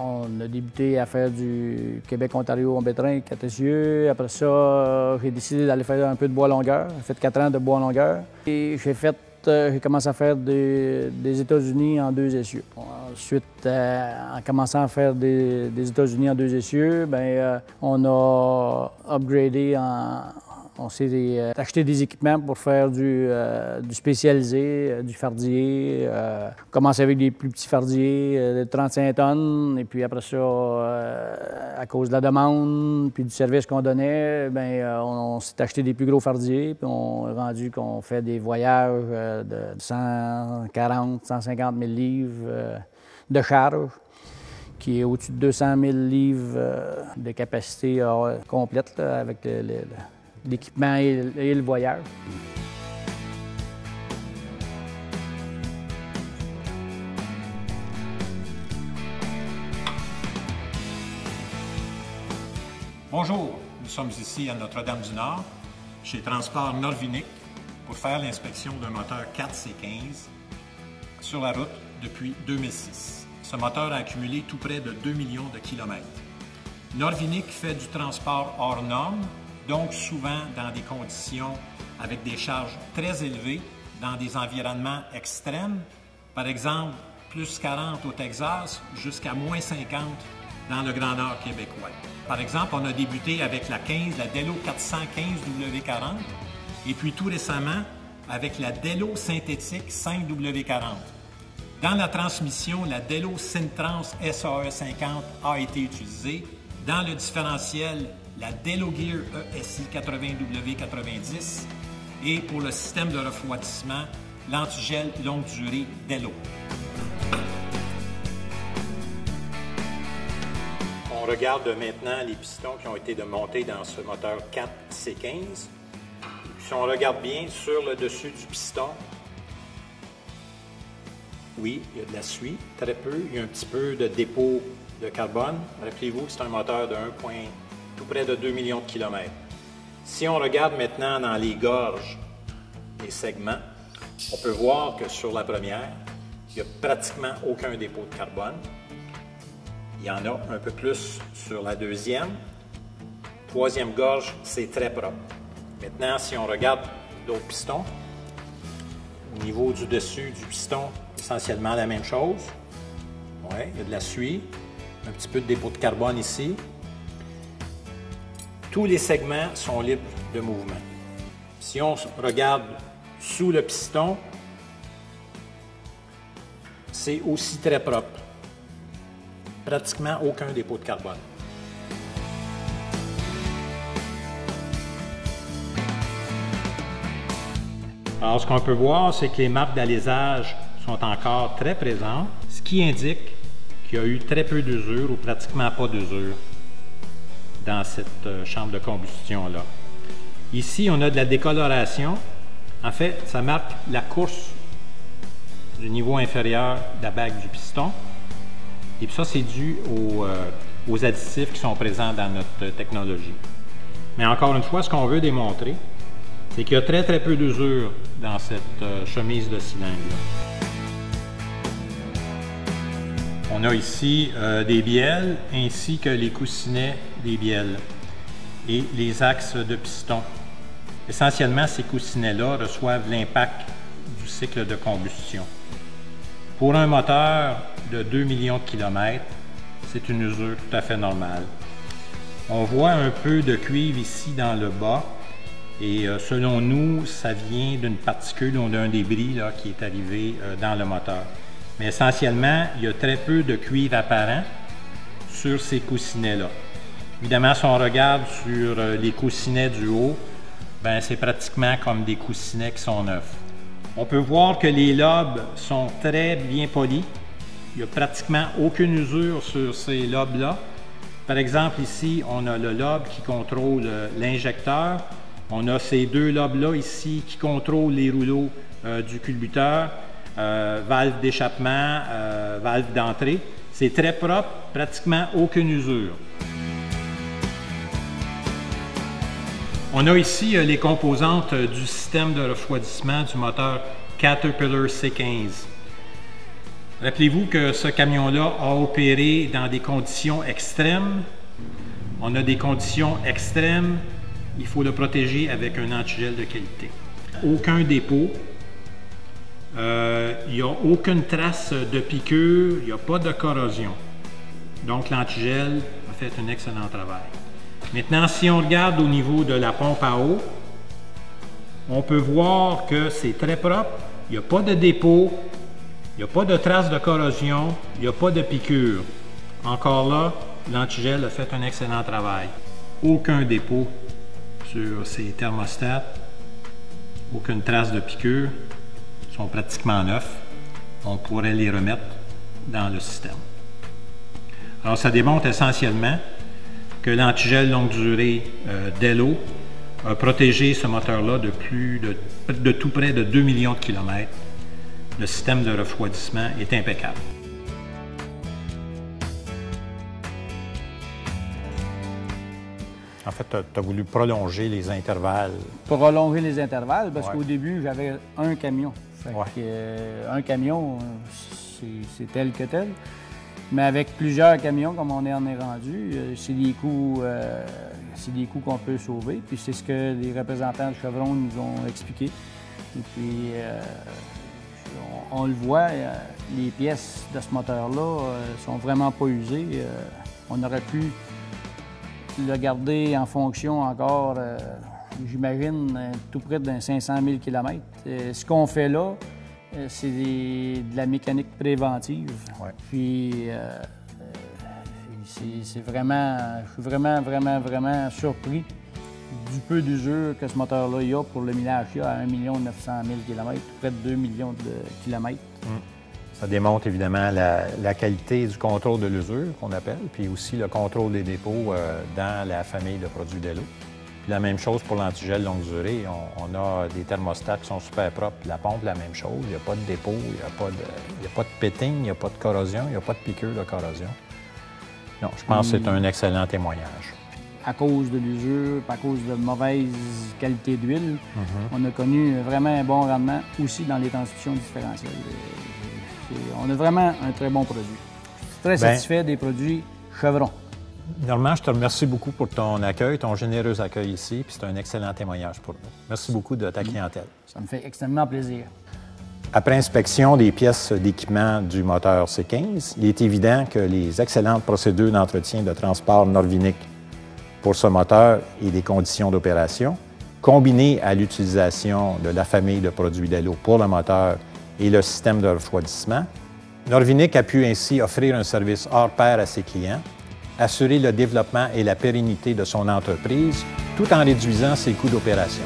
On a débuté à faire du Québec-Ontario en bétrin, 4 essieux. Après ça, j'ai décidé d'aller faire un peu de bois longueur. J'ai fait 4 ans de bois longueur. Et j'ai commencé à faire des États-Unis en 2 essieux. Ensuite, en commençant à faire des États-Unis en 2 essieux, on a upgradé on s'est acheté des équipements pour faire du spécialisé, du fardier. On commençait avec des plus petits fardiers de 35 tonnes. Et puis après ça, à cause de la demande puis du service qu'on donnait, on s'est acheté des plus gros fardiers. Puis on est rendu qu'on fait des voyages de 140, 150 000 livres de charge, qui est au-dessus de 200 000 livres de capacité complète là, avec l'équipement et le voyage. Bonjour, nous sommes ici à Notre-Dame-du-Nord, chez Transport Norvinic, pour faire l'inspection d'un moteur 4C15 sur la route depuis 2006. Ce moteur a accumulé tout près de 2 millions de kilomètres. Norvinic fait du transport hors norme, donc souvent dans des conditions avec des charges très élevées, dans des environnements extrêmes, par exemple plus 40 au Texas jusqu'à moins 50 dans le Grand Nord québécois. Par exemple, on a débuté avec la Delo 415 W40 et puis tout récemment avec la Delo synthétique 5W40. Dans la transmission, la Delo Syntrans SAE50 a été utilisée. Dans le différentiel, la Delo Gear ESI 80W90 et pour le système de refroidissement, l'antigel longue durée Delo. On regarde maintenant les pistons qui ont été montés dans ce moteur 4C15. Si on regarde bien sur le dessus du piston, oui, il y a de la suie, très peu. Il y a un petit peu de dépôt de carbone. Rappelez-vous que c'est un moteur de tout près de 2 millions de kilomètres. Si on regarde maintenant dans les gorges, les segments, on peut voir que sur la première, il n'y a pratiquement aucun dépôt de carbone. Il y en a un peu plus sur la deuxième. Troisième gorge, c'est très propre. Maintenant, si on regarde d'autres pistons, au niveau du dessus du piston, essentiellement la même chose. Oui, il y a de la suie, un petit peu de dépôt de carbone ici. Tous les segments sont libres de mouvement. Si on regarde sous le piston, c'est aussi très propre. Pratiquement aucun dépôt de carbone. Alors, ce qu'on peut voir, c'est que les marques d'alésage sont encore très présentes, ce qui indique qu'il y a eu très peu d'usure ou pratiquement pas d'usure dans cette chambre de combustion-là. Ici, on a de la décoloration. En fait, ça marque la course du niveau inférieur de la bague du piston. Et puis ça, c'est dû aux additifs qui sont présents dans notre technologie. Mais encore une fois, ce qu'on veut démontrer, c'est qu'il y a très peu d'usure dans cette chemise de cylindre-là. On a ici des bielles ainsi que les coussinets des bielles et les axes de piston. Essentiellement, ces coussinets-là reçoivent l'impact du cycle de combustion. Pour un moteur de 2 millions de kilomètres, c'est une usure tout à fait normale. On voit un peu de cuivre ici dans le bas et selon nous, ça vient d'une particule ou d'un débris là, qui est arrivé dans le moteur. Mais essentiellement, il y a très peu de cuivre apparent sur ces coussinets-là. Évidemment, si on regarde sur les coussinets du haut, c'est pratiquement comme des coussinets qui sont neufs. On peut voir que les lobes sont très bien polis. Il n'y a pratiquement aucune usure sur ces lobes-là. Par exemple, ici, on a le lobe qui contrôle l'injecteur. On a ces deux lobes-là ici qui contrôlent les rouleaux du culbuteur, valve d'échappement, valve d'entrée. C'est très propre, pratiquement aucune usure. On a ici les composantes du système de refroidissement du moteur Caterpillar C15. Rappelez-vous que ce camion-là a opéré dans des conditions extrêmes. On a des conditions extrêmes, il faut le protéger avec un antigel de qualité. Aucun dépôt, il n'y a aucune trace de piqûre, il n'y a pas de corrosion. Donc l'antigel a fait un excellent travail. Maintenant, si on regarde au niveau de la pompe à eau, on peut voir que c'est très propre, il n'y a pas de dépôt, il n'y a pas de trace de corrosion, il n'y a pas de piqûre. Encore là, l'antigel a fait un excellent travail. Aucun dépôt sur ces thermostats, aucune trace de piqûre, ils sont pratiquement neufs. On pourrait les remettre dans le système. Alors, ça démontre essentiellement que l'antigel longue durée Delo a protégé ce moteur-là de tout près de 2 millions de kilomètres. Le système de refroidissement est impeccable. En fait, tu as voulu prolonger les intervalles. Prolonger les intervalles, parce qu'au début, j'avais un camion. Un camion, c'est tel que tel. Mais avec plusieurs camions, comme on en est rendu, c'est des coûts qu'on peut sauver. Puis c'est ce que les représentants de Chevron nous ont expliqué. Et puis, on le voit, les pièces de ce moteur-là sont vraiment pas usées. On aurait pu le garder en fonction encore, j'imagine, tout près d'un 500 000 km. Ce qu'on fait là, c'est de la mécanique préventive. Ouais. Puis, c'est vraiment, je suis vraiment surpris du peu d'usure que ce moteur-là a pour le millage qu'il y a à 1 900 000 km, tout près de 2 millions de kilomètres. Ça démontre évidemment la qualité du contrôle de l'usure, qu'on appelle, puis aussi le contrôle des dépôts dans la famille de produits Delo. Puis la même chose pour l'antigel longue durée. On a des thermostats qui sont super propres. La pompe, la même chose. Il n'y a pas de dépôt, il n'y a pas de péting, il n'y a pas de corrosion, il n'y a pas de piqûre de corrosion. Non, je pense que c'est un excellent témoignage. À cause de l'usure, à cause de mauvaise qualité d'huile, on a connu vraiment un bon rendement aussi dans les transmissions différentielles. On a vraiment un très bon produit. Je suis très satisfait des produits Chevron. Normand, je te remercie beaucoup pour ton accueil, ton généreux accueil ici, puis c'est un excellent témoignage pour nous. Merci beaucoup de ta clientèle. Ça me fait extrêmement plaisir. Après inspection des pièces d'équipement du moteur C15, il est évident que les excellentes procédures d'entretien de transport Norvinic pour ce moteur et des conditions d'opération, combinées à l'utilisation de la famille de produits Delo pour le moteur et le système de refroidissement, Norvinic a pu ainsi offrir un service hors pair à ses clients, assurer le développement et la pérennité de son entreprise, tout en réduisant ses coûts d'opération.